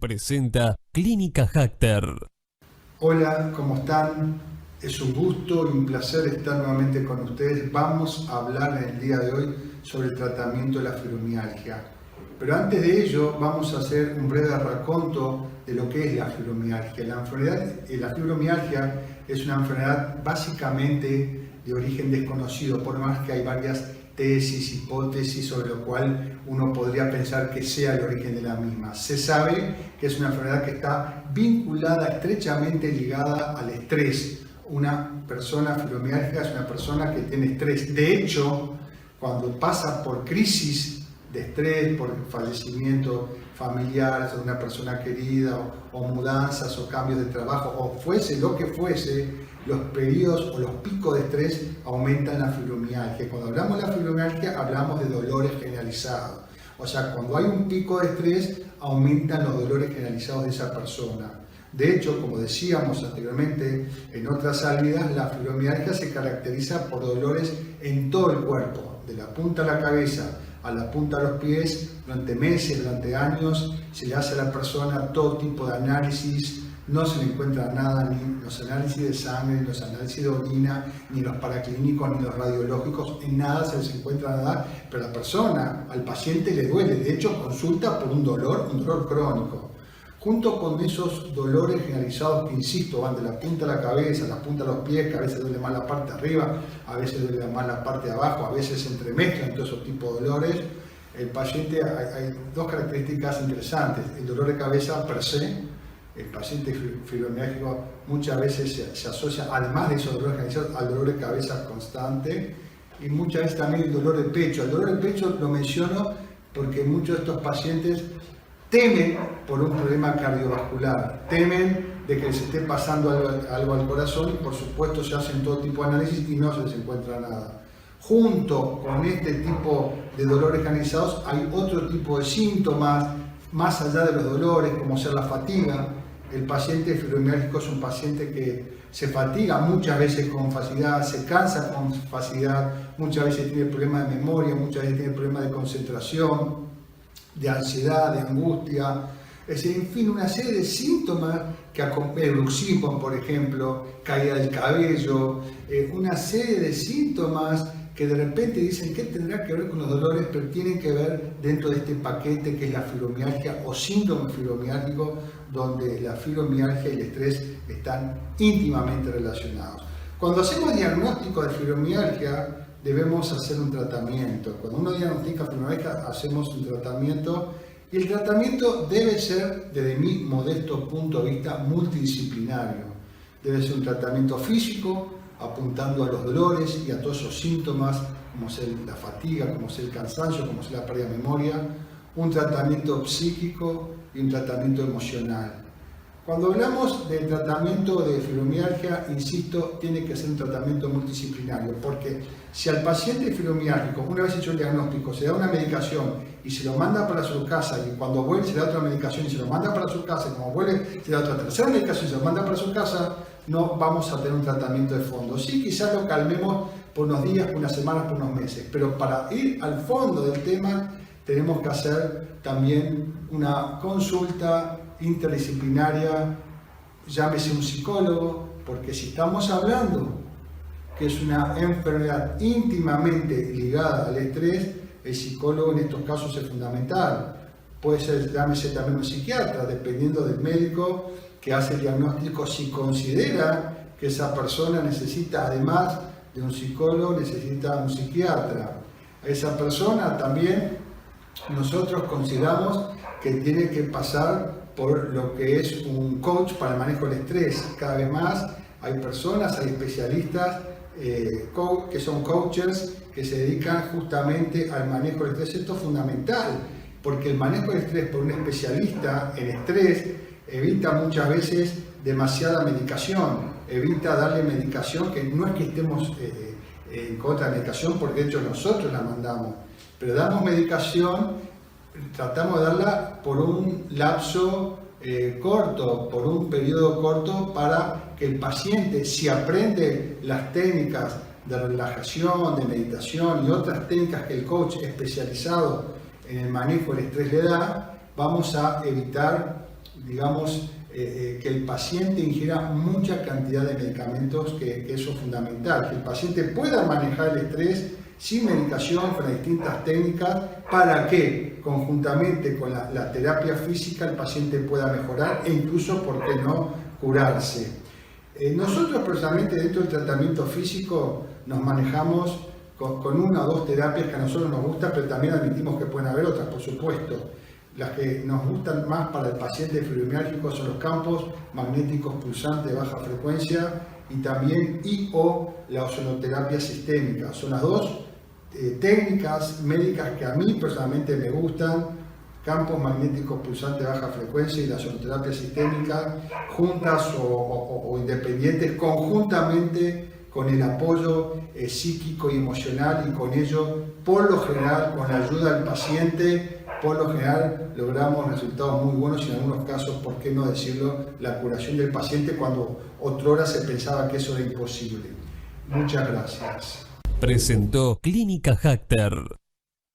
Presenta Clínica Hacter. Hola, ¿cómo están? Es un gusto y un placer estar nuevamente con ustedes. Vamos a hablar en el día de hoy sobre el tratamiento de la fibromialgia. Pero antes de ello vamos a hacer un breve raconto de lo que es la fibromialgia. La fibromialgia es una enfermedad básicamente de origen desconocido, por más que hay varias tesis, hipótesis sobre lo cual uno podría pensar que sea el origen de la misma. Se sabe que es una enfermedad que está vinculada, estrechamente ligada al estrés. Una persona fibromialgia es una persona que tiene estrés. De hecho, cuando pasa por crisis de estrés, por fallecimiento familiar de una persona querida, o mudanzas, o cambios de trabajo, o fuese lo que fuese, los periodos o los picos de estrés aumentan la fibromialgia. Cuando hablamos de la fibromialgia, hablamos de dolores generalizados. O sea, cuando hay un pico de estrés, aumentan los dolores generalizados de esa persona. De hecho, como decíamos anteriormente en otras salidas, la fibromialgia se caracteriza por dolores en todo el cuerpo, de la punta de la cabeza a la punta de los pies, durante meses, durante años. Se le hace a la persona todo tipo de análisis, no se le encuentra nada, ni los análisis de sangre, ni los análisis de orina, ni los paraclínicos, ni los radiológicos, en nada se les encuentra nada, pero a la persona, al paciente le duele. De hecho, consulta por un dolor crónico. Junto con esos dolores generalizados que, insisto, van de la punta de la cabeza a la punta de los pies, que a veces duele más la parte de arriba, a veces duele más la parte de abajo, a veces se entremezclan todos esos tipos de dolores. El paciente, hay dos características interesantes. El dolor de cabeza per se, el paciente fibromialgico muchas veces se asocia, además de esos dolores generalizados, al dolor de cabeza constante, y muchas veces también el dolor de pecho. El dolor de pecho lo menciono porque muchos de estos pacientes temen por un problema cardiovascular, temen de que se esté pasando algo al corazón, y por supuesto se hacen todo tipo de análisis y no se les encuentra nada. Junto con este tipo de dolores generalizados hay otro tipo de síntomas, más allá de los dolores, como ser la fatiga. El paciente fibromialgico es un paciente que se fatiga muchas veces con facilidad, se cansa con facilidad, muchas veces tiene problemas de memoria, muchas veces tiene problemas de concentración, de ansiedad, de angustia, es decir, en fin, una serie de síntomas que acompañan, bruxismo, por ejemplo, caída del cabello, una serie de síntomas que de repente dicen que tendrá que ver con los dolores, pero tienen que ver dentro de este paquete que es la fibromialgia o síndrome fibromialgico, donde la fibromialgia y el estrés están íntimamente relacionados. Cuando hacemos diagnóstico de fibromialgia, debemos hacer un tratamiento. Cuando uno diagnostica fibromialgia, hacemos un tratamiento, y el tratamiento debe ser, desde mi modesto punto de vista, multidisciplinario. Debe ser un tratamiento físico, apuntando a los dolores y a todos esos síntomas, como ser la fatiga, como ser el cansancio, como ser la pérdida de memoria, un tratamiento psíquico y un tratamiento emocional. Cuando hablamos del tratamiento de fibromialgia, insisto, tiene que ser un tratamiento multidisciplinario, porque si al paciente fibromialgico, una vez hecho el diagnóstico, se da una medicación y se lo manda para su casa, y cuando vuelve se da otra medicación y se lo manda para su casa, y cuando vuelve se da otra tercera medicación y se lo manda para su casa, no vamos a tener un tratamiento de fondo. Sí, quizás lo calmemos por unos días, por unas semanas, por unos meses, pero para ir al fondo del tema tenemos que hacer también una consulta interdisciplinaria, llámese un psicólogo, porque si estamos hablando que es una enfermedad íntimamente ligada al estrés, el psicólogo en estos casos es fundamental. Puede ser, llámese también un psiquiatra, dependiendo del médico que hace el diagnóstico, si considera que esa persona necesita, además de un psicólogo, necesita un psiquiatra. A esa persona también nosotros consideramos que tiene que pasar por lo que es un coach para el manejo del estrés. Cada vez más hay personas, hay especialistas que son coaches que se dedican justamente al manejo del estrés. Esto es fundamental, porque el manejo del estrés por un especialista en estrés evita muchas veces demasiada medicación, evita darle medicación, que no es que estemos en contra de la medicación, porque de hecho nosotros la mandamos, pero damos medicación, tratamos de darla por un lapso corto, por un periodo corto, para que el paciente, si aprende las técnicas de relajación, de meditación y otras técnicas que el coach especializado en el manejo del estrés le da, vamos a evitar digamos, que el paciente ingiera mucha cantidad de medicamentos, que eso es fundamental, que el paciente pueda manejar el estrés sin medicación, con las distintas técnicas, para que conjuntamente con la terapia física el paciente pueda mejorar e incluso, ¿por qué no?, curarse. Nosotros personalmente dentro del tratamiento físico nos manejamos con una o dos terapias que a nosotros nos gustan, pero también admitimos que pueden haber otras, por supuesto. Las que nos gustan más para el paciente fibromialgico son los campos magnéticos pulsantes de baja frecuencia y también la ozonoterapia sistémica. Son las dos técnicas médicas que a mí personalmente me gustan: campos magnéticos pulsantes de baja frecuencia y la ozonoterapia sistémica, juntas o independientes, conjuntamente con el apoyo psíquico y emocional, y con ello, por lo general, con la ayuda del paciente, por lo general logramos resultados muy buenos y en algunos casos, por qué no decirlo, la curación del paciente cuando otrora se pensaba que eso era imposible. Muchas gracias. Presentó Clínica Hacter.